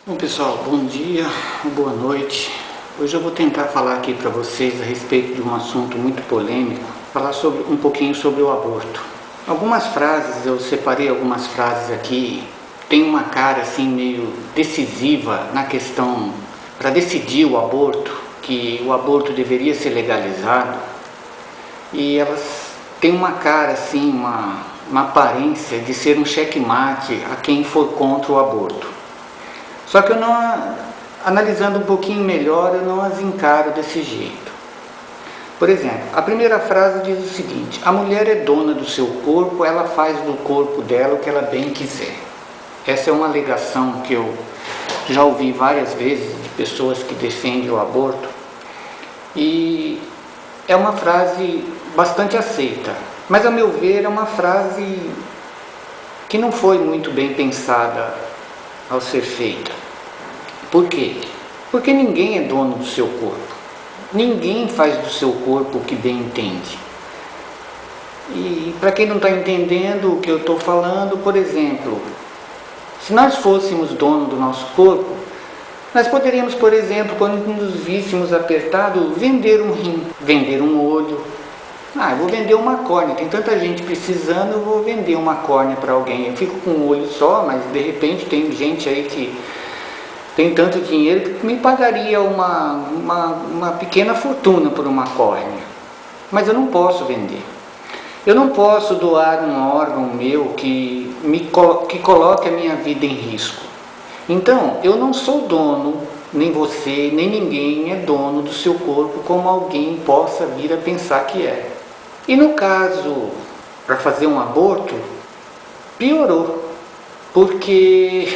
Bom pessoal, bom dia, boa noite. Hoje eu vou tentar falar aqui para vocês a respeito de um assunto muito polêmico, falar um pouquinho sobre o aborto. Algumas frases, eu separei algumas frases aqui, tem uma cara assim meio decisiva na questão para decidir o aborto, que o aborto deveria ser legalizado, e elas têm uma cara assim, uma aparência de ser um xeque-mate a quem for contra o aborto. Só que analisando um pouquinho melhor, eu não as encaro desse jeito. Por exemplo, a primeira frase diz o seguinte: a mulher é dona do seu corpo, ela faz do corpo dela o que ela bem quiser. Essa é uma alegação que eu já ouvi várias vezes de pessoas que defendem o aborto, e é uma frase bastante aceita, mas a meu ver é uma frase que não foi muito bem pensada ao ser feita. Por quê? Porque ninguém é dono do seu corpo. Ninguém faz do seu corpo o que bem entende. E para quem não está entendendo o que eu estou falando, por exemplo, se nós fôssemos donos do nosso corpo, nós poderíamos, por exemplo, quando nos víssemos apertados, vender um rim, vender um olho. Eu vou vender uma córnea, tem tanta gente precisando, eu vou vender uma córnea para alguém. Eu fico com um olho só, mas de repente tem gente aí que tem tanto dinheiro que me pagaria uma pequena fortuna por uma córnea. Mas eu não posso vender. Eu não posso doar um órgão meu que coloque a minha vida em risco. Então, eu não sou dono, nem você, nem ninguém é dono do seu corpo como alguém possa vir a pensar que é. E no caso, para fazer um aborto, piorou. Porque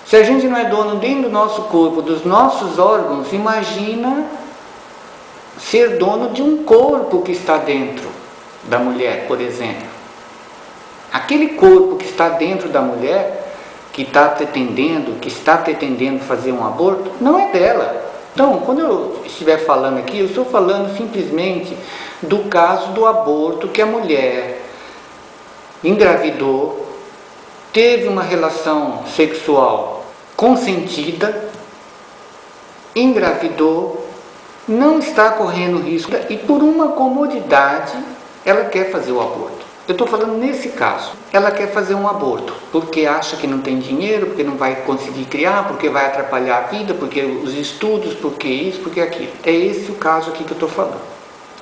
se a gente não é dono nem do nosso corpo, dos nossos órgãos, imagina ser dono de um corpo que está dentro da mulher, por exemplo. Aquele corpo que está dentro da mulher, que está pretendendo fazer um aborto, não é dela. Então, quando eu estiver falando aqui, eu estou falando simplesmente do caso do aborto, que a mulher engravidou, teve uma relação sexual consentida, engravidou, não está correndo risco e por uma comodidade ela quer fazer o aborto. Eu estou falando nesse caso, ela quer fazer um aborto, porque acha que não tem dinheiro, porque não vai conseguir criar, porque vai atrapalhar a vida, porque os estudos, porque isso, porque aquilo. É esse o caso aqui que eu estou falando,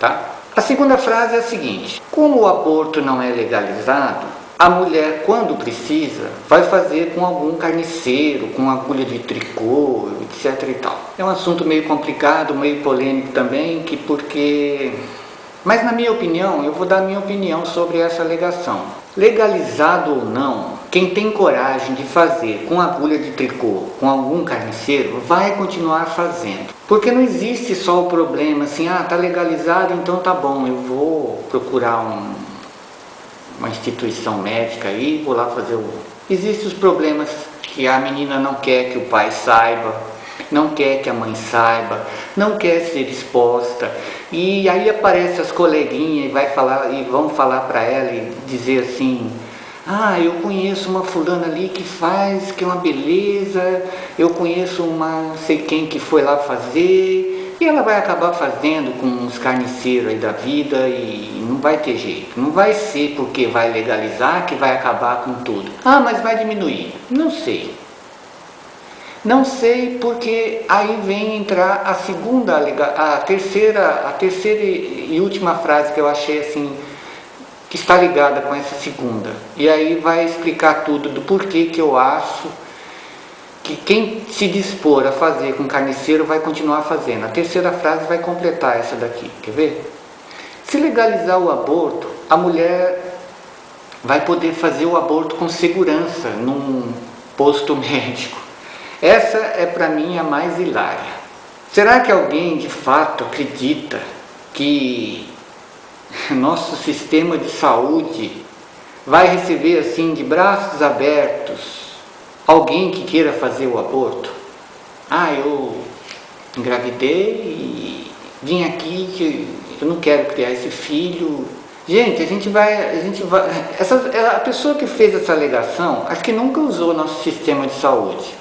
tá? A segunda frase é a seguinte: como o aborto não é legalizado, a mulher, quando precisa, vai fazer com algum carniceiro, com agulha de tricô, etc e tal. É um assunto meio complicado, meio polêmico também, mas na minha opinião, eu vou dar a minha opinião sobre essa alegação. Legalizado ou não, quem tem coragem de fazer com agulha de tricô, com algum carniceiro, vai continuar fazendo. Porque não existe só o problema assim, tá legalizado, então tá bom, eu vou procurar uma instituição médica aí, vou lá fazer Existem os problemas que a menina não quer que o pai saiba, não quer que a mãe saiba, não quer ser exposta, e aí aparecem as coleguinhas e vão falar para ela e dizer assim: eu conheço uma fulana ali que faz, que é uma beleza, eu conheço uma não sei quem que foi lá fazer, e ela vai acabar fazendo com os carniceiros aí da vida e não vai ter jeito. Não vai ser porque vai legalizar que vai acabar com tudo. Mas vai diminuir. Não sei. Não sei, porque aí vem entrar a terceira e última frase que eu achei assim, que está ligada com essa segunda. E aí vai explicar tudo do porquê que eu acho que quem se dispor a fazer com carniceiro vai continuar fazendo. A terceira frase vai completar essa daqui, quer ver? Se legalizar o aborto, a mulher vai poder fazer o aborto com segurança num posto médico. Essa é para mim a mais hilária. Será que alguém de fato acredita que nosso sistema de saúde vai receber assim de braços abertos alguém que queira fazer o aborto? Eu engravidei e vim aqui que eu não quero criar esse filho. Gente, a pessoa que fez essa alegação, acho que nunca usou nosso sistema de saúde.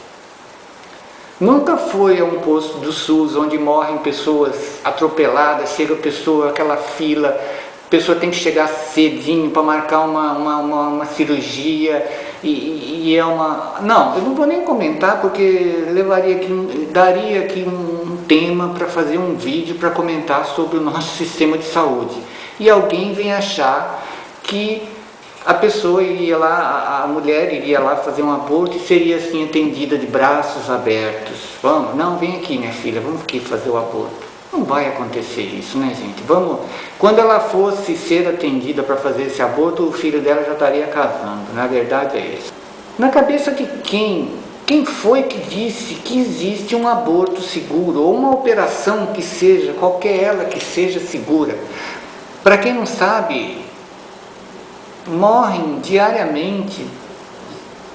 Nunca foi a um posto do SUS onde morrem pessoas atropeladas, chega a pessoa, aquela fila, a pessoa tem que chegar cedinho para marcar uma cirurgia e é uma... Não, eu não vou nem comentar porque daria aqui um tema para fazer um vídeo para comentar sobre o nosso sistema de saúde. E alguém vem achar que a pessoa iria lá, a mulher iria lá fazer um aborto e seria assim atendida de braços abertos. Vamos, não, vem aqui minha filha, vamos aqui fazer o aborto. Não vai acontecer isso, né, gente? Quando ela fosse ser atendida para fazer esse aborto, o filho dela já estaria casando. Na verdade é isso. Na cabeça de quem foi que disse que existe um aborto seguro ou uma operação que seja, qualquer ela que seja segura? Para quem não sabe, morrem diariamente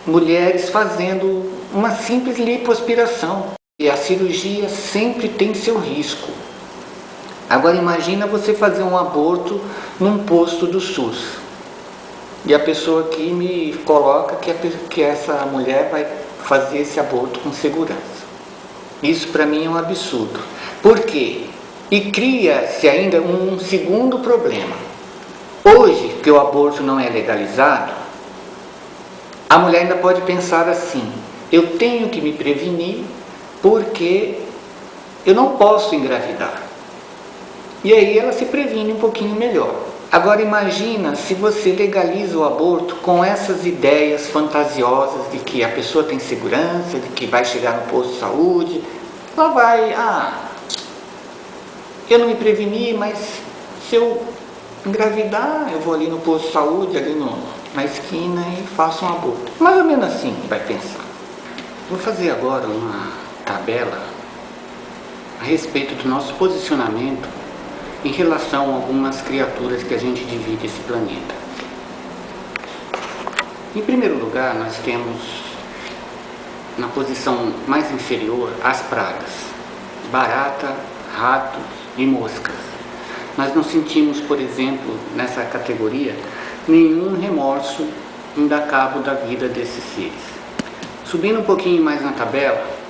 mulheres fazendo uma simples lipoaspiração. E a cirurgia sempre tem seu risco. Agora imagina você fazer um aborto num posto do SUS. E a pessoa aqui me coloca que essa mulher vai fazer esse aborto com segurança. Isso para mim é um absurdo. Por quê? E cria-se ainda um segundo problema. Hoje, que o aborto não é legalizado, a mulher ainda pode pensar assim: eu tenho que me prevenir porque eu não posso engravidar. E aí ela se previne um pouquinho melhor. Agora imagina se você legaliza o aborto com essas ideias fantasiosas de que a pessoa tem segurança, de que vai chegar no posto de saúde, ela vai, eu não me preveni, mas se eu engravidar, eu vou ali no posto de saúde, ali na esquina e faço um aborto. Mais ou menos assim vai pensar. Vou fazer agora uma tabela a respeito do nosso posicionamento em relação a algumas criaturas que a gente divide esse planeta. Em primeiro lugar, nós temos na posição mais inferior as pragas, barata, ratos e moscas. Nós não sentimos, por exemplo, nessa categoria, nenhum remorso em dar cabo da vida desses seres. Subindo um pouquinho mais na tabela,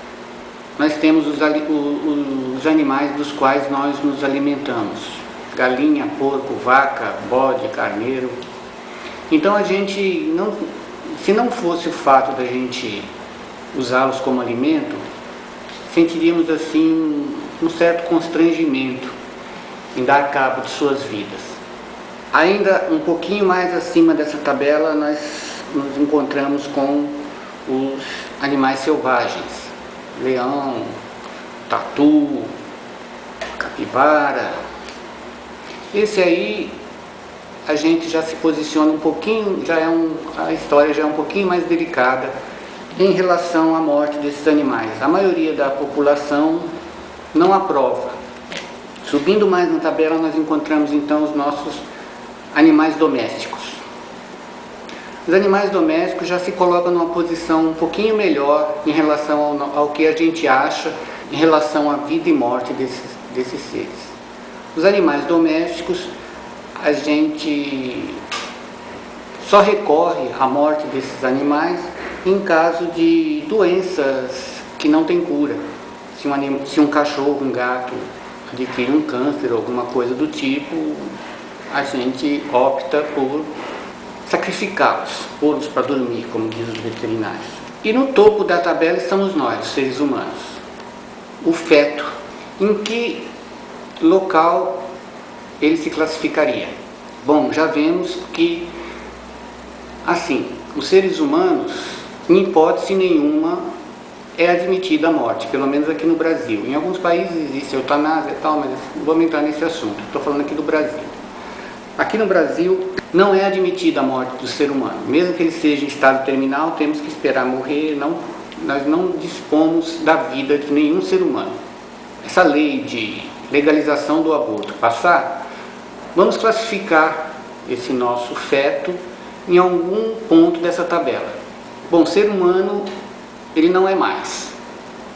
nós temos os animais dos quais nós nos alimentamos. Galinha, porco, vaca, bode, carneiro. Então a gente, se não fosse o fato da gente usá-los como alimento, sentiríamos assim um certo constrangimento em dar cabo de suas vidas. Ainda um pouquinho mais acima dessa tabela, nós nos encontramos com os animais selvagens. Leão, tatu, capivara. Esse aí a gente já se posiciona um pouquinho, a história já é um pouquinho mais delicada em relação à morte desses animais. A maioria da população não aprova. Subindo mais na tabela, nós encontramos então os nossos animais domésticos. Os animais domésticos já se colocam numa posição um pouquinho melhor em relação ao que a gente acha em relação à vida e morte desses seres. Os animais domésticos, a gente só recorre à morte desses animais em caso de doenças que não têm cura. Se um cachorro, um gato adquire um câncer ou alguma coisa do tipo, a gente opta por sacrificá-los, pô-los para dormir, como diz os veterinários. E no topo da tabela estamos nós, os seres humanos. O feto, em que local ele se classificaria? Bom, já vemos que, assim, os seres humanos, em hipótese nenhuma, é admitida a morte, pelo menos aqui no Brasil. Em alguns países existe eutanásia e tal, mas não vou entrar nesse assunto, estou falando aqui do Brasil. Aqui no Brasil não é admitida a morte do ser humano. Mesmo que ele seja em estado terminal, temos que esperar morrer, nós não dispomos da vida de nenhum ser humano. Essa lei de legalização do aborto passar, vamos classificar esse nosso feto em algum ponto dessa tabela. Bom, ser humano ele não é mais,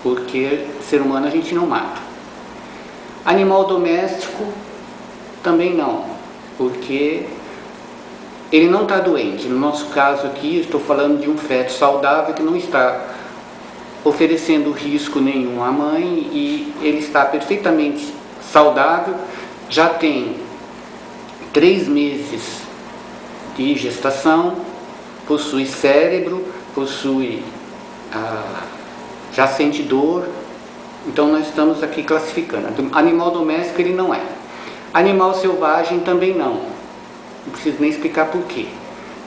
porque ser humano a gente não mata. Animal doméstico também não, porque ele não está doente. No nosso caso aqui, estou falando de um feto saudável que não está oferecendo risco nenhum à mãe, e ele está perfeitamente saudável, já tem 3 meses de gestação, possui cérebro, já sente dor. Então nós estamos aqui classificando. Animal doméstico ele não é. Animal selvagem também não. Não preciso nem explicar por quê.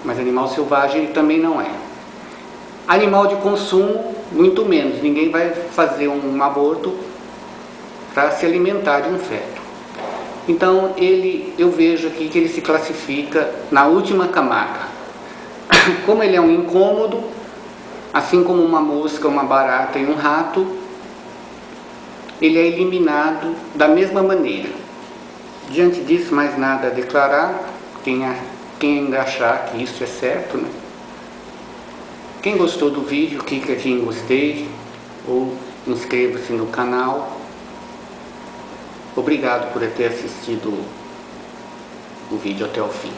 Mas animal selvagem ele também não é. Animal de consumo, muito menos. Ninguém vai fazer um aborto para se alimentar de um feto. Então eu vejo aqui que ele se classifica na última camada. Como ele é um incômodo, assim como uma mosca, uma barata e um rato, ele é eliminado da mesma maneira. Diante disso, mais nada a declarar. Quem ainda achar que isso é certo, né? Quem gostou do vídeo, clica aqui em gostei ou inscreva-se no canal. Obrigado por ter assistido o vídeo até o fim.